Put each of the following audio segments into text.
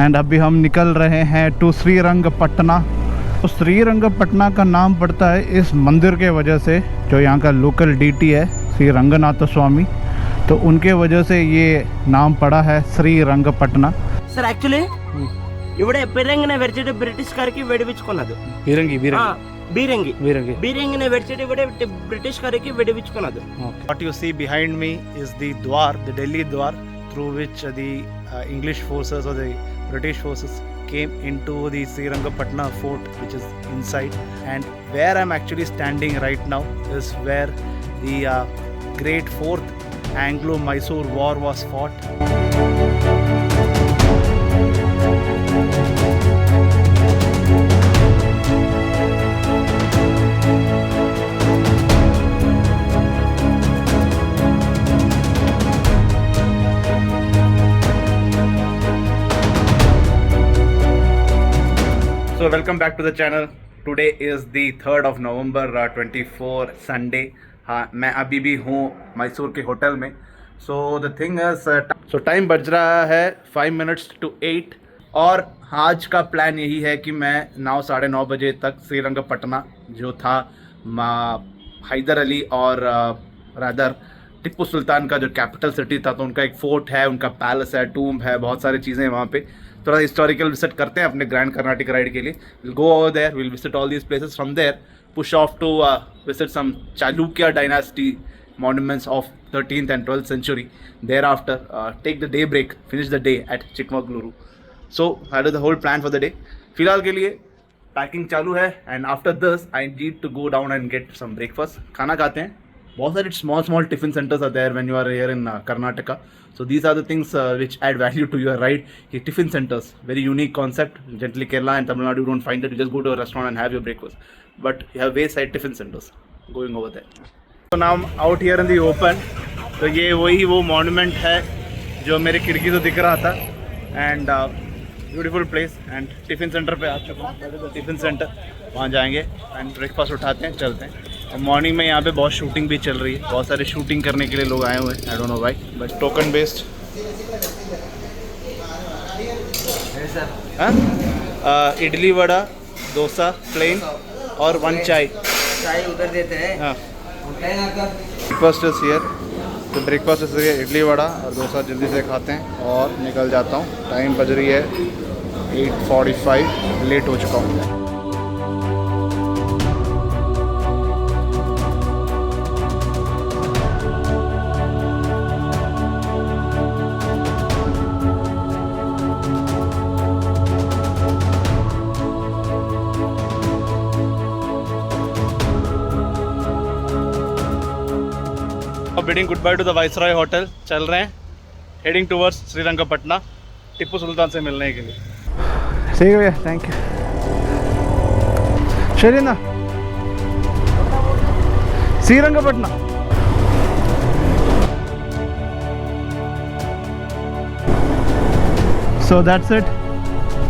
And अभी हम निकल रहे हैं टू श्रीरंगपटना। तो श्रीरंगपटना का नाम पड़ता है इस मंदिर के वजह से, जो यहाँ का लोकल डीटी है श्री रंगनाथ स्वामी, तो उनके वजह से ये नाम पड़ा है श्रीरंगपटना। ಸರ್ ಆಕ್ಚುಲಿ ഇവിടെ പിരങ്കിനെ വെച്ചിട്ട് ബ്രിട്ടീഷുകാർക്ക് വെടിവെച്ചുകൊന്നത് ബീരങ്കി ബീരങ്കി ബീരങ്കി ബീരങ്കിനെ വെച്ചിട്ട് ഇവിടെ ബ്രിട്ടീഷുകാർക്ക് വെടിവെച്ചുകൊന്നത്. What you see behind me is the Dwar, the Delhi Dwar, through which the English forces or the British forces came into the Srirangapatna fort, which is inside. And where I'm actually standing right now is where the great fourth Anglo-Mysore war was fought. So welcome back to the channel. Today is the 3rd of November 24 Sunday. हाँ, मैं अभी भी हूँ मैसूर के hotel में. So the thing is, so time बज रहा है 5 minutes to 8 और आज का प्लान यही है कि मैं 9-9:30 बजे तक श्रीरंगपटना जो था हैदर अली और रादर टिप्पू सुल्तान का जो कैपिटल सिटी था, तो उनका एक फोर्ट है, उनका पैलेस है, टूम्ब है, बहुत सारी चीज़ें हैं वहाँ पे. थोड़ा हिस्टोरिकल विजिट करते हैं अपने ग्रैंड कर्नाटिक राइड के लिए. Will go over there, will visit all these places. From there push off to visit some Chalukya dynasty monuments of 13th and 12th century. Thereafter take the day break, finish the day at Chikmagaluru. So that is the whole plan for the day. फिलहाल के लिए packing चालू है and after this I need to go down and get some breakfast. खाना खाते हैं. बहुत सारे small tiffin centers are there when you are here in Karnataka. So these are the things which add value to your ride. Ye tiffin centers, very unique concept. Generally Kerala and Tamil Nadu you don't find it. You just go to a restaurant and have your breakfast. But you have wayside tiffin centers going over there. So now I'm out here in the open. तो ये वही वो monument है जो मेरे खिड़की से दिख रहा था. And beautiful place. And tiffin center पे आ चुका हूँ. That is the tiffin center. वहाँ जाएंगे and breakfast उठाते हैं, चलते हैं. और मॉर्निंग में यहाँ पे बहुत शूटिंग भी चल रही है. बहुत सारे शूटिंग करने के लिए लोग आए हुए हैं. I don't know why, but token based. Idli vada, dosa plain और 1 चाय उधर देते हैं. हाँ, ब्रेकफास्ट इज हियर. तो breakfast is here, idli vada और डोसा जल्दी से खाते हैं और निकल जाता हूँ. टाइम बज रही है 8:45. लेट हो चुका हूँ. Bidding good bye to the Viceroy hotel. चल रहे हैं हेडिंग टूवर्ड्स श्रीरंगपटना टिप्पू सुल्तान से मिलने के लिए. ठीक है भैया, थैंक यू. शरीना श्रीरंगपटना. So that's it.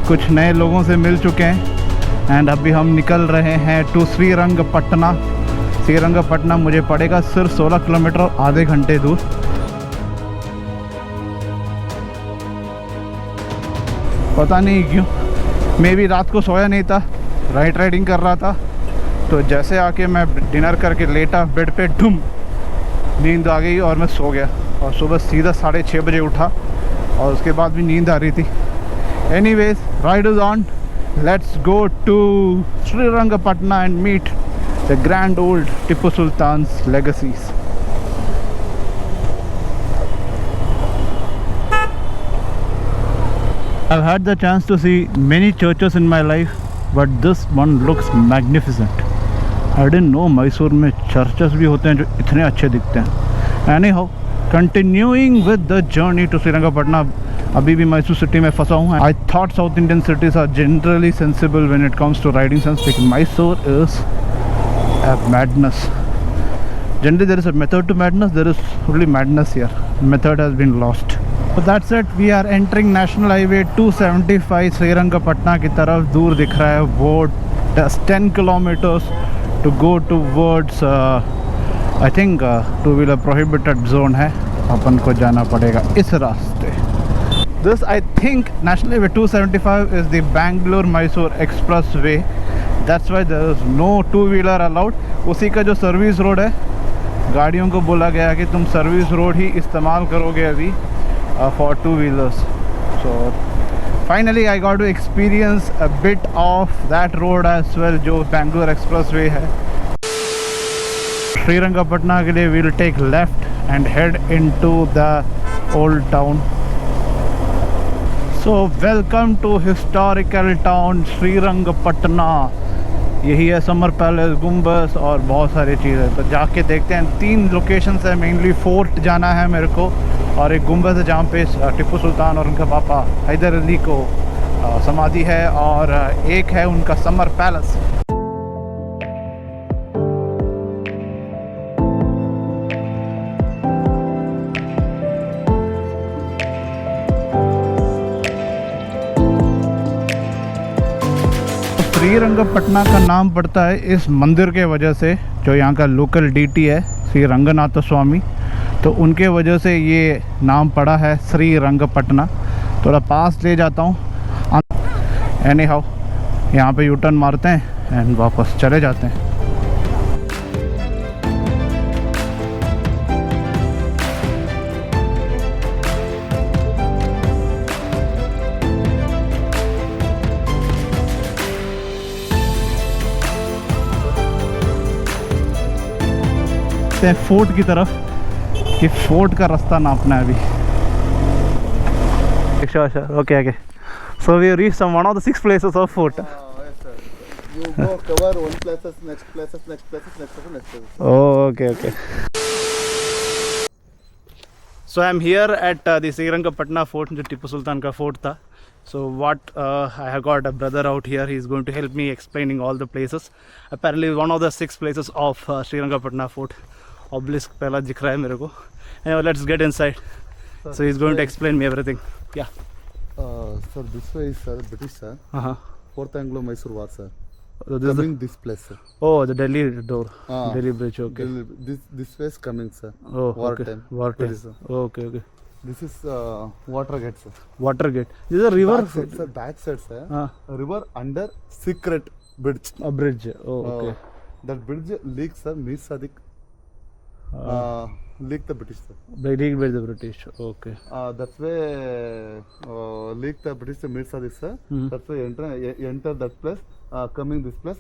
कुछ नए लोगों से मिल चुके हैं एंड अभी हम निकल रहे हैं टू श्रीरंगपटना. श्रीरंगपटना मुझे पड़ेगा सिर्फ 16 किलोमीटर और आधे घंटे दूर. पता नहीं क्यों, मैं भी रात को सोया नहीं था, राइडिंग कर रहा था. तो जैसे आके मैं डिनर करके लेटा बेड पे, ढूम नींद आ गई और मैं सो गया. और सुबह सीधा 6:30 बजे उठा और उसके बाद भी नींद आ रही थी. Anyways, ride is on. Let's go to Srirangapatna and meet the grand old Tippu Sultan's legacies. I've had the chance to see many churches in my life, but this one looks magnificent. I didn't know Mysore में churches भी होते हैं जो इतने अच्छे दिखते हैं. Anyhow, continuing with the journey to Srirangapatna. अभी भी मैसूर सिटी में फंसा हूँ. I thought South Indian cities are generally sensible when it comes to riding sense, but Mysore is a madness. Generally there is a method to madness, there is only madness here. Method has been lost. So that's it. We are entering National Highway 275 Srirangapatna की तरफ. दूर दिख रहा है वो 10 kilometers to go towards I think 2-wheeler prohibited zone है. अपन को जाना पड़ेगा इस रास्ते. This, I think, National Highway 275 is the Bangalore-Mysore Expressway. That's why there is no two-wheeler allowed. उसी का जो सर्विस रोड है, गाड़ियों को बोला गया कि तुम सर्विस रोड ही इस्तेमाल करोगे अभी for two-wheelers. So finally I got to experience a bit of that road as well, जो Bangalore Expressway है. श्रीरंगपटना के लिए we'll take left and head into the old town. So welcome to historical town Srirangapatna. यही है summer palace, gumbaz और बहुत सारी चीज़ें. तो जाके देखते हैं. 3 लोकेशंस है. मेनली फोर्ट जाना है मेरे को, और एक गुम्बस है जहाँ पे टिप्पू सुल्तान और उनका पापा हैदर अली को समाधि है, और एक है उनका समर पैलेस. श्रीरंगपटना का नाम पड़ता है इस मंदिर के वजह से, जो यहाँ का लोकल डीटी है श्री रंगनाथ स्वामी, तो उनके वजह से ये नाम पड़ा है श्रीरंगपटना. थोड़ा पास ले जाता हूँ. एनी हाउ यहाँ पे यू टर्न मारते हैं एंड वापस चले जाते हैं. फोर्ट की तरफ, कि फोर्ट का रास्ता नापना है अभी. Okay. So we reached one of the 6 places of fort. Yes, sir. You go cover one places, next places, next places, next places, next places. Oh, okay. So I'm here at the Srirangapatna fort, जो टिप्पू सुल्तान का fort था. So what I have got a brother out here. He is going to help me explaining all the places. Apparently one of the 6 places of Srirangapatna fort. Obelisk पहला दिख रहा है मेरे को. Anyway, let's get inside. So he's going to explain me everything. Yeah. Sir, this way is sir British sir. Uh-huh. 4th Anglo-Mysore War sir. This Coming this place sir. Oh, the Delhi door. Ah. Delhi bridge. Okay. This way is coming sir. Oh, War okay. time. War time. British, sir. Okay. This is water gate sir. Water gate. This is a river. Back side sir. A River under secret bridge. A bridge. Oh, okay. That bridge leaks sir. Mir Sadiq. Leak the British sir. They leaked by the British. Okay. That's way leak the British Mir Sadiq sir. That's why enter that place. Coming this place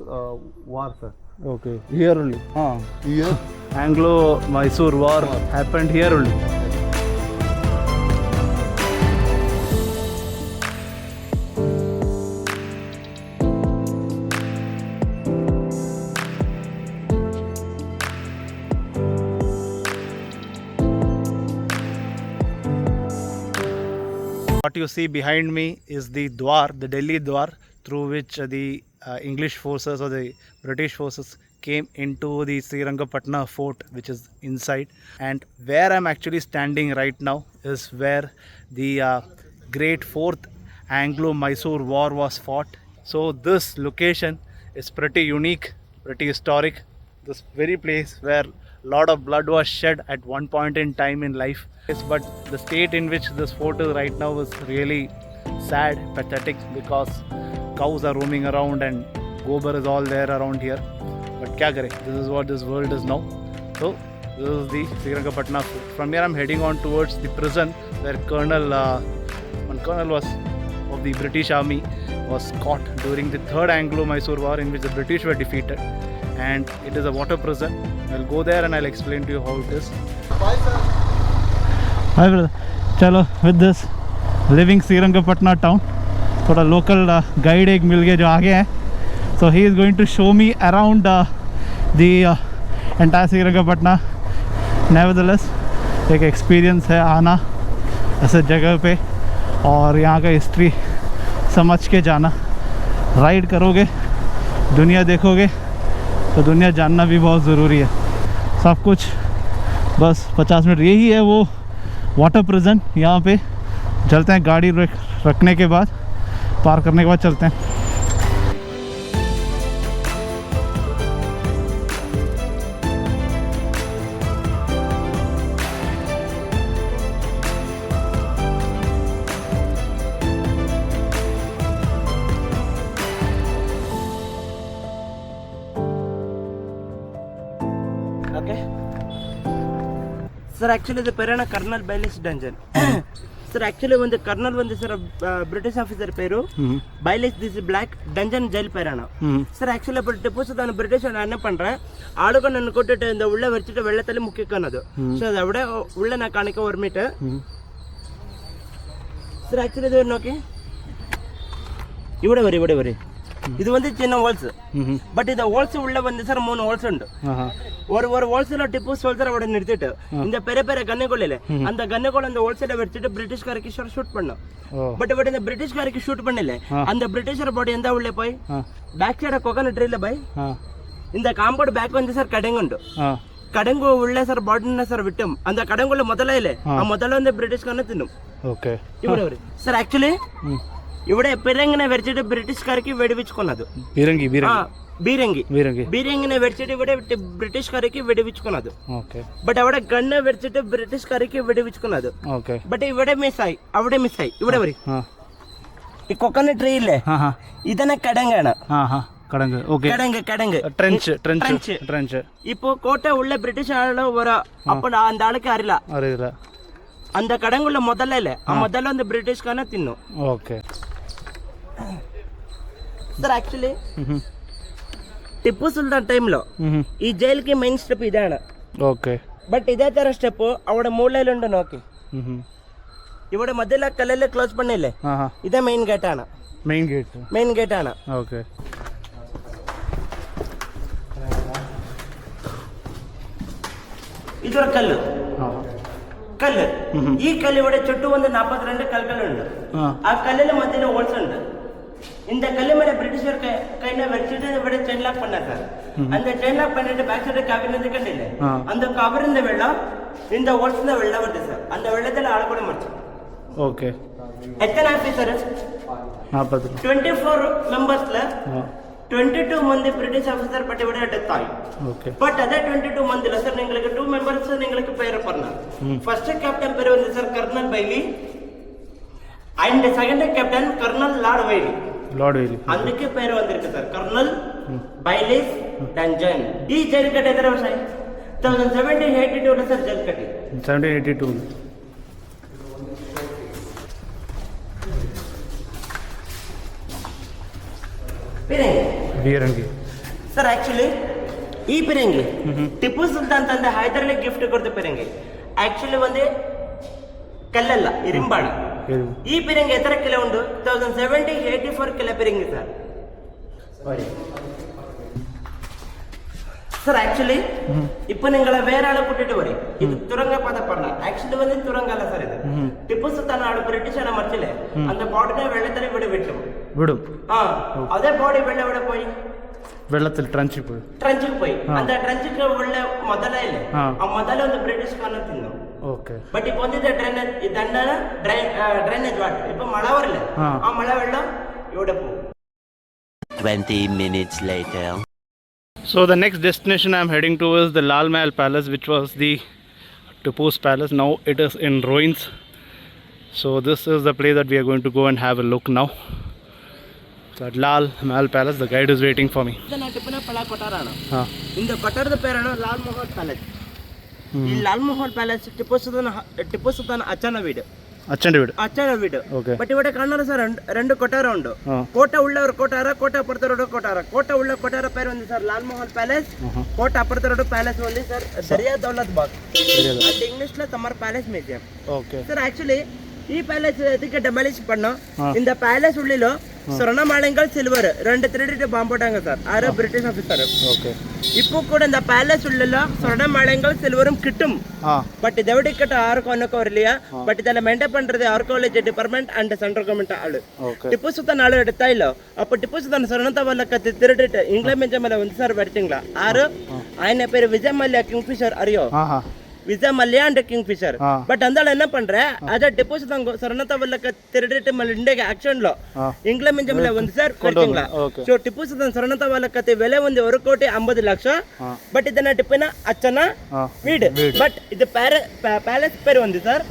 war sir. Okay. Here only. Here Anglo-Mysore war happened here only. What you see behind me is the Dwar, the Delhi Dwar, through which the English forces or the British forces came into the Srirangapatna fort, which is inside. And where I'm actually standing right now is where the great 4th Anglo-Mysore War was fought. So this location is pretty unique, pretty historic. This very place where a lot of blood was shed at one point in time in life. But the state in which this fort is right now is really sad, pathetic, because cows are roaming around and gobar is all there around here. But kya kare, this is what this world is now. So this is the Srirangapatna fort. From here I'm heading on towards the prison where one colonel was of the British army was caught during the 3rd Anglo-Mysore War, in which the British were defeated. And it is a water prison. I'll go there and I'll explain to you how it is. bye sir. Hi brother. Chalo, with this living Srirangapatna town, थोड़ा local guide एक मिल गया जो आगे है. So he is going to show me around the entire Srirangapatna. Nevertheless, एक experience है आना ऐसे जगह पे और यहाँ का हिस्ट्री समझ के जाना. राइड करोगे, दुनिया देखोगे, तो दुनिया जानना भी बहुत ज़रूरी है. सब कुछ बस 50 मिनट. यही है वो वाटर प्रिजन. यहाँ पे चलते हैं, गाड़ी रखने के बाद, पार करने के बाद चलते हैं. ಸರ್ ಆಕ್ಚುಲಿ ಇದು ಪೇರಾಣ ಕರ್ನಲ್ ಬೈಲಿಸ್ ಡಂಜನ್ ಸರ್ ಆಕ್ಚುಲಿ ಒಂದು ಕರ್ನಲ್ ಒಂದು ಸರ್ ಬ್ರಿಟಿಷ್ ಆಫೀಸರ್ పేరు பைலிஸ் திஸ் பிளாக் டஞ்சன் ஜெயில் பேரான சார் ஆக்சுவலி இப்போ ಟಿಪ್ಪು சுல்தான் பிரிட்டிஷ் நான் என்ன பண்றேன் ஆளுக நான் கூட்டிட்டு இந்த உள்ள வச்சிட்டு வெள்ளத்துல முக்கிக்கனது சோ அதை விட உள்ள நான் காணிக்க ஒரு மீட் சார் ஆக்சுவலி இது நோக்கி ഇവിടെ വരെ இது வந்து சின்ன ஹோல்ஸ் பட் இந்த ஹோல்ஸ் உள்ள வந்து சார் 3 ஹோல்ஸ் உண்டு ஒரு ஹோல்ஸ்ல ಟಿಪ್ಪು சோல்ஜர் அவட நிறுத்திட்டு இந்த பெரிய பெரிய கன்னுக்குள்ள அந்த கன்னுக்குள்ள அந்த ஹோல்ஸ்ல வச்சிட்டு பிரிட்டிஷ்காரருக்கு ஷூட் பண்ணோம் பட் இவட இந்த பிரிட்டிஷ்காரருக்கு ஷூட் பண்ணல அந்த பிரிட்டிஷர் பாடி எந்த உள்ள போய் பேக் சைடு கோகனட் ட்ரீல போய் இந்த காம்பவுண்ட் பேக் வந்து சார் கடங்கு உண்டு கடங்கு உள்ள சார் பாடின சார் விட்டும் அந்த கடங்குள்ள முதல்ல இல்ல ಆ ಮೊದಲ ಒಂದು ಬ್ರಿಟಿಷ್ಕಾರನ ತಿನ್ನು ఓకే ഇവിടെ సార్ యాక్చువల్లీ ഇവിടെ పిరంగిని వెరిచిട്ട് బ్రిటిష్కారికి వెడివించుకున్నది బీరంగిని వెరిచిട്ട് ഇവിടെ బ్రిటిష్కారికి వెడివించుకున్నది బట్ അവിടെ గన్ను వెరిచిട്ട് బ్రిటిష్కారికి వెడివించుకున్నది బట్ ഇവിടെ മിസ്സായി അവിടെ മിസ്സായി ഇവിടെ വരി ഈ കൊക്കനട്ട് ട്രീ ഇല്ലേ ഇതിനെ കടങ്ങാണ് കടങ്ങ് ട്രെഞ്ച് இப்போ கோட்டை உள்ள பிரிட்டிஷ் ஆளு வர அப்ப அந்த ஆளுக்கு அறியல அந்த கடங்குள்ள முதல்ல இல்ல முதல்ல வந்து பிரிட்டிஷ்கான தின்னு okay sir actually Tipu Sultan ಟೈಮ್లో ఈ జైలుకి మెయిన్ స్టెప్ ఇదాണ് ఓకే బట్ ఇదే ತರ స్టెప్ ಅವಡ ಮೂಲೆಯಲ್ಲಿ ನೋಕಿ ഇവിടെ മധ്യല കല്ലಲ್ಲಿ ಕ್ಲೋಸ್ பண்ணிಲ್ಲ ಇದೇ ಮೇನ್ ಗೇಟ್ ആണ് മെയിൻ ഗേറ്റ് ആണ് ಓಕೆ ഇതൊരു കല്ല് ഈ കല്ല് ഇവിടെ ചുറ്റും വന്ന് 42 കല്ലുകളുണ്ട് ആ കല്ലിന് മധ്യയിൽ ഹോൾസ് ഉണ്ട് இந்த கல்லு மேல பிரிட்டிஷர் கையில வச்சுட்டு ഇവിടെ செயின் லாக் பண்ணார் சார் அந்த செயின் லாக் பண்ணிட்டு பேக் சைடு கவர் கண்டில்ல அந்த கவர் இந்த வெள்ளம் இந்த ஹோல்ஸ் வெள்ளம் வருது சார் அந்த வெள்ளத்துல ஆள் கூட மறைச்சு ஓகே எத்தனை ஆபீசர் 40 24 மெம்பர்ஸ்ல 22 ಮಂದಿ ಬ್ರಿಟಿಷ್ ಆಫೀಸರ್ பட் ഇവിടെ டெத் ஆயி ஓகே பட் அதே 22 ಮಂದಿல சார் നിങ്ങൾക്ക് 2 மெம்பர்ஸ் നിങ്ങൾക്ക് പേര് പറഞ്ഞാ ഫസ്റ്റ് ക്യാപ്റ്റൻ പേര് வந்து sir colonel Bailey and second captain Colonel Lord Bailey అందుకే పేరు వந்திருக்கு సార్ కర్నల్ బైలిస్ డంజన్ ఈ జైలు కట్ ఎదర వస్తాయి 1782 లో సార్ జైలు కట్టి 1782 ಪಿರಂಗಿ ಸರ್ ಆಕ್ಚುಲಿ ಈ ಪಿರಂಗಿ ಟಿಪ್ಪು ಸುಲ್ತಾನ್ ತಂದೆ ಹೈದರಾಲಿ ಗಿಫ್ಟ್ ಕೊಡ್ತ ಪಿರಂಗಿ ಆಕ್ಚುಲಿ ಒಂದು ಕಲ್ಲಲ್ಲ ಇರಿಂಬಾಣ ಈ ಪಿರಂಗಿ ಎತ್ತರ ಕಿಲೋ ಉಂಟು 1784 ಕಿಲೋ ಪಿರಂಗಿ ಸರ್ சார் ஆக்சுவலி இப்போ நீங்கள வேற ஆளை கூட்டிட்டு வரீ இது துரங்க பாதை பண்ணலாம் ஆக்சுவலி வந்து துரங்க அல்ல சார் இது ಟಿಪ್ಪು ಸುಲ್ತಾನ್ ஆளு பிரிட்டிஷ் ஆன மர்ச்சில அந்த பாடிനെ വെള്ളത്തിൽ വിടും അതേ பாடி വെള്ള പോയി വെള്ളത്തിൽ ട്രഞ്ചിൽ പോയി அந்த ട്രഞ്ചിക്ക് ഉള്ള ಮೊದಲ ಇಲ್ಲ ಆ ಮೊದಲ ಒಂದು ಬ್ರಿಟಿಷ್ ಕಾರಣ ತಿನ್ನು ಓಕೆ ಬಟ್ இப்போ வந்து இந்த ಡ್ರೈನೇಜ್ ವಾಟರ್ இப்போ ಮಳೆ ವರಲ್ಲ ಆ ಮಳೆ വെള്ളം ഇവിടെ പോകും 20 minutes later. So the next destination I am heading to is the Lal Mahal Palace, which was the Tippu's palace. Now it is in ruins. So this is the place that we are going to go and have a look now. So at Lal Mahal Palace, the guide is waiting for me. ಇದನ್ನ ಟಿಪ್ಪುನ ಪಳ ಕೊಟ್ಟಾರಾನ இந்த ಕೊಟ್ಟಾರದ ಪೇರಾನ Lal Mahal palace ಈ Lal Mahal palace Tipu Sultan അച്ഛൻ്റെ വീട് but ഇവിടെ കാണുന്ന sir രണ്ട് കൊട്ടാര ഉണ്ട് കോട്ട ഉള്ള ഒരു കൊട്ടാര കോട്ട അപ്പുറത്തോട് കൊട്ടാര കോട്ട ഉള്ള കൊട്ടാര പേര് വന്ന് സാർ ലാൽ മഹൽ പാലസ് കോട്ട അപ്പുറത്തോട് പാലസ് വന്ന് സാർ ദരിയാ ദൗലത് ബാഗ് അത് ഇംഗ്ലീഷിൽ തമർ പാലസ് മ്യൂസിയം സാർ ആക്ച്വലി ഈ പാലസ് എதுக்கு ഡെമോളിഷ് பண்ணோம் இந்த பாலஸ் உள்ளில சொர்ண மாலைகள் சில்வர் ரெண்டு திருடிட்டு பாம்பு போட்டாங்க சார் ஆறு பிரிட்டிஷ் ஆபீசர் இப்போ கூட இந்த பாலஸ் உள்ளில சொர்ண மாலைகள் சில்வரும் கிட்டும் பட் இதை விட கிட்ட யாருக்கும் ஒன்றுக்கும் வரலையா பட் இதில் மெயின்டைன் பண்றது archaeology department and central government ஆளு ಟಿಪ್ಪು ಸುಲ್ತಾನ್ ಆಳು எடுத்தா இல்ல அப்ப ಟಿಪ್ಪು சுல்தான் சொர்ணத்தை வல்ல கத்து திருடிட்டு இங்கிலாந்து மெஞ்ச மேல வந்து சார் படிச்சீங்களா ஆறு ఆయన பேரு விஜய் மல்யா கிங்ஃபிஷர் அறியோ Vijay Mallya and Kingfisher but அந்த என்ன பண்ற அத ಟಿಪ್ಪು சுல்தான் சொர்ணத்தை வல்ல திருடிட்டு மல்ல இந்தியா ஆக்ஷன்ல இங்கிலாந்து மெஞ்ச மேல வந்து சார் படிச்சீங்களா சோ ಟಿಪ್ಪು சுல்தான் சொர்ணத்தை வல்ல கத்து விலை வந்து 1,50,00,000 பட் இதன ಟಿಪ್ಪುನ ಅಚ್ಚನ வீடு பட் இது பேலஸ் பேர் வந்து sir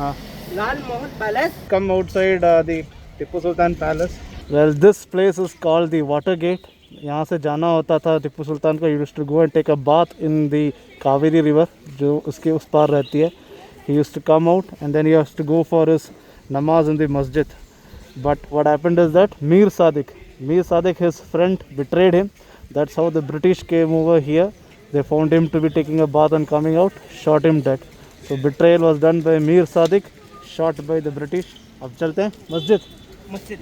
Lal Mahal palace. Come outside the Tippu Sultan Palace. Well, this place is called the Water Gate. यहाँ से जाना होता था टिप्पू सुल्तान को. Used to go and take a bath in the Kaveri river जो उसके उस पार रहती है. he used to come out and then he has to go for his namaz in the masjid. But what happened is that Mir Sadiq, his friend, betrayed him. That's how the British came over here. They found him to be taking a bath and coming out, shot him dead. So betrayal was done by Mir Sadiq, shot by the British. अब चलते हैं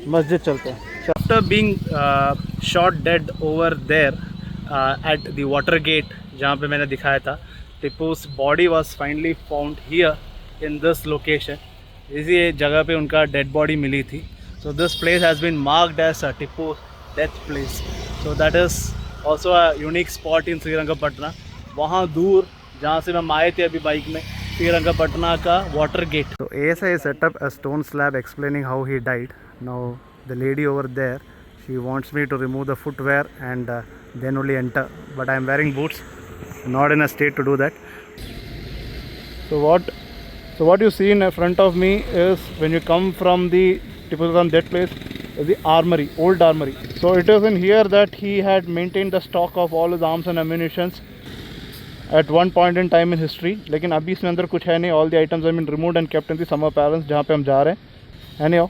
मस्जिद चलते हैं. After being shot dead over there at the water gate जहाँ पे मैंने दिखाया था, Tipu's body was finally found here in this location. इसी जगह पे उनका dead body मिली थी. So this place has been marked as a Tipu's death place. So that is also a unique spot in Srirangapatna. वहाँ दूर जहाँ से हम आए थे अभी बाइक में, Srirangapatna का water gate. So ASI set up a stone slab explaining how he died. Now the lady over there, she wants me to remove the footwear and then only enter. But I am wearing boots, not in a state to do that. So what you see in front of me is when you come from the Tipu Sultan death place, is the armory, old armory. So it is in here that he had maintained the stock of all his arms and ammunitions at one point in time in history. लेकिन अभी इसमें अंदर कुछ है नहीं. All the items have been removed and kept in the summer palace जहाँ पे हम जा रहे हैं. Anyhow,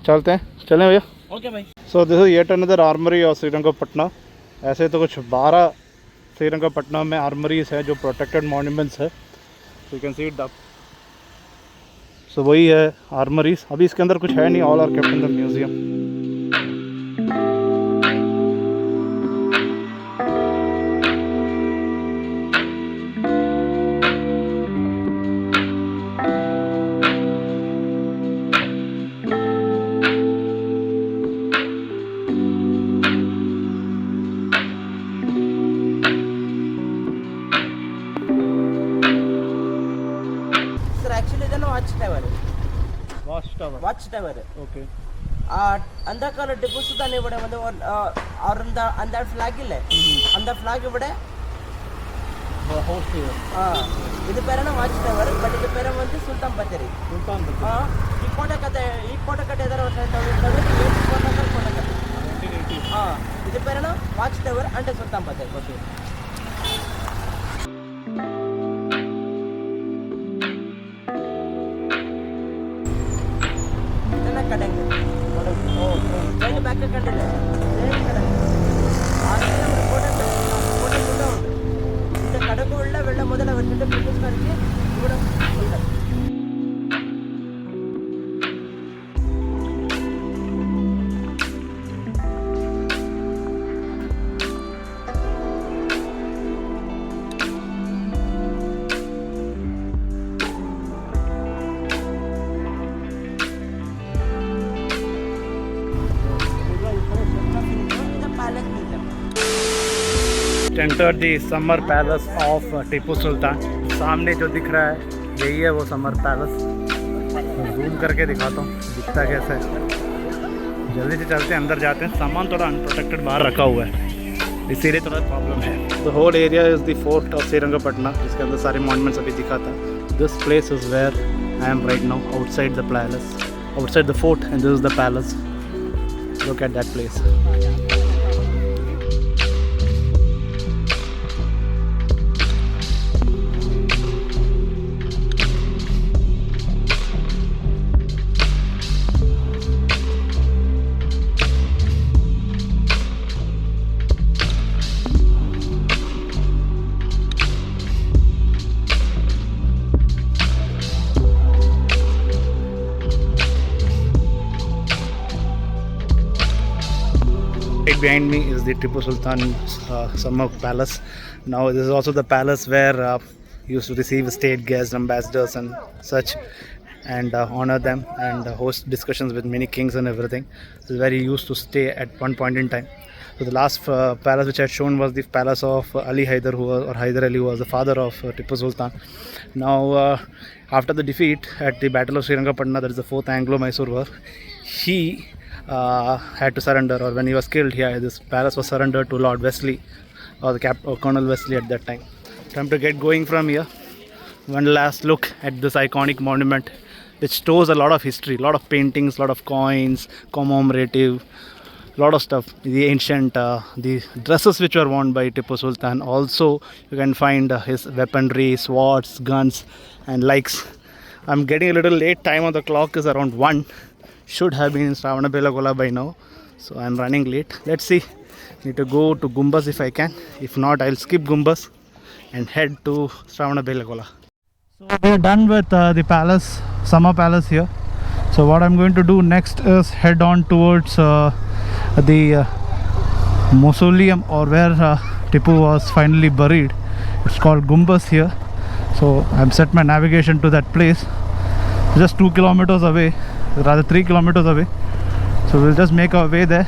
चलें भैया. ओके भाई. So this is yet another armory of Srirangapatna. ऐसे तो कुछ 12 Srirangapatna में armories है जो protected monuments है. So you can see it up. So वही है armories. अभी इसके अंदर कुछ है नहीं. All are kept in the museum. Watch tower Okay. அந்த கால ಟಿಪ್ಪು ಸುಲ್ತಾನ್ ഇവിടെ வந்து அந்த ಫ್ಲಾಗ್ ಇಲ್ಲ அந்த ಫ್ಲಾಗ್ ഇവിടെ இது பேரான வாட்ச் டவர் பட் இது பேர வந்து சுல்தான் பத்தேரி ಈ ಕೋಟೆ ಕಟ್ಟೆ ಇದರ ಇದು పేరాన వాచ్ టవర్ అంటే సుల్తాన్ బത്തേరి. ബാക്ക് കണ്ടില്ലേ இந்த கடைக்கு உள்ள வெள்ள முதல்ல வச்சுட்டு பிரிட்டிஷ்காரருக்கு ഇവിടെ ഉണ്ട്. Entered the summer palace of Tipu Sultan. सामने जो दिख रहा है यही है वो समर पैलेस. जूम करके दिखाता हूँ दिखता कैसा है. जल्दी से चलते हैं अंदर जाते हैं. सामान थोड़ा अनप्रोटेक्टेड बाहर रखा हुआ है इसीलिए थोड़ा प्रॉब्लम है. The whole area is the fort of Srirangapatna जिसके अंदर सारे मॉन्यूमेंट्स अभी दिखा था. This place is where I am right now outside the palace, outside the fort and this is the palace. Look at that place. Right behind me is the Tipu Sultan summer palace. Now this is also the palace where he used to receive state guests, ambassadors and such, and honor them and host discussions with many kings and everything. This is where he used to stay at one point in time. So the last palace which I had shown was the palace of Ali Haider, Haider Ali, who was the father of Tipu Sultan. Now after the defeat at the Battle of Srirangapatna, that is the 4th Anglo-Mysore War, he had to surrender, or when he was killed here, this palace was surrendered to Lord Wesley, or Colonel Wesley at that time. Time to get going from here. One last look at this iconic monument which stores a lot of history, lot of paintings, lot of coins, commemorative, lot of stuff. The ancient the dresses which were worn by Tipu Sultan. Also you can find his weaponry, swords, guns and likes. I'm getting a little late. Time on the clock is around 1. Should have been in Shravanabellagola by now. So I'm running late. Let's see. Need to go to Gumbas if I can. If not, I'll skip Gumbas and head to Shravanabellagola. So we're done with the palace, summer palace here. So what I'm going to do next is head on towards the mausoleum, or where Tipu was finally buried. It's called Gumbas here. So I've set my navigation to that place, just 2 kilometers away, rather 3 kilometers away. So we'll just make our way there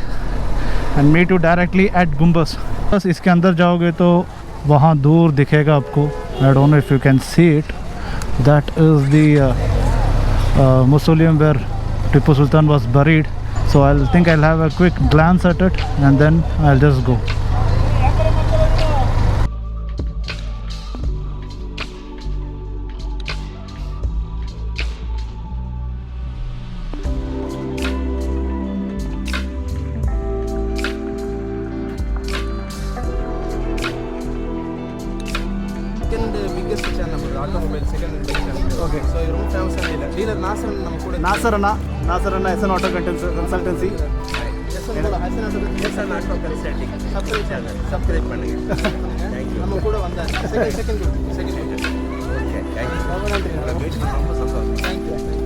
and meet you directly at Gumbas. बस इसके अंदर जाओगे तो वहाँ दूर दिखेगा आपको. I don't know if you can see it. That is the mausoleum where Tipu Sultan was buried. So I'll have a quick glance at it and then I'll just go. biggest channel automobile second channel. Okay, so your own famous dealer Nasser ನಮ್ಮ ಕೂಡ Nasarana SN Auto Consultancy. SN Auto Consulting subscribe பண்ணுங்க. Thank you. நம்ம கூட வந்தாங்க. second okay. Thank you. ரொம்ப சந்தோஷம். Thank you.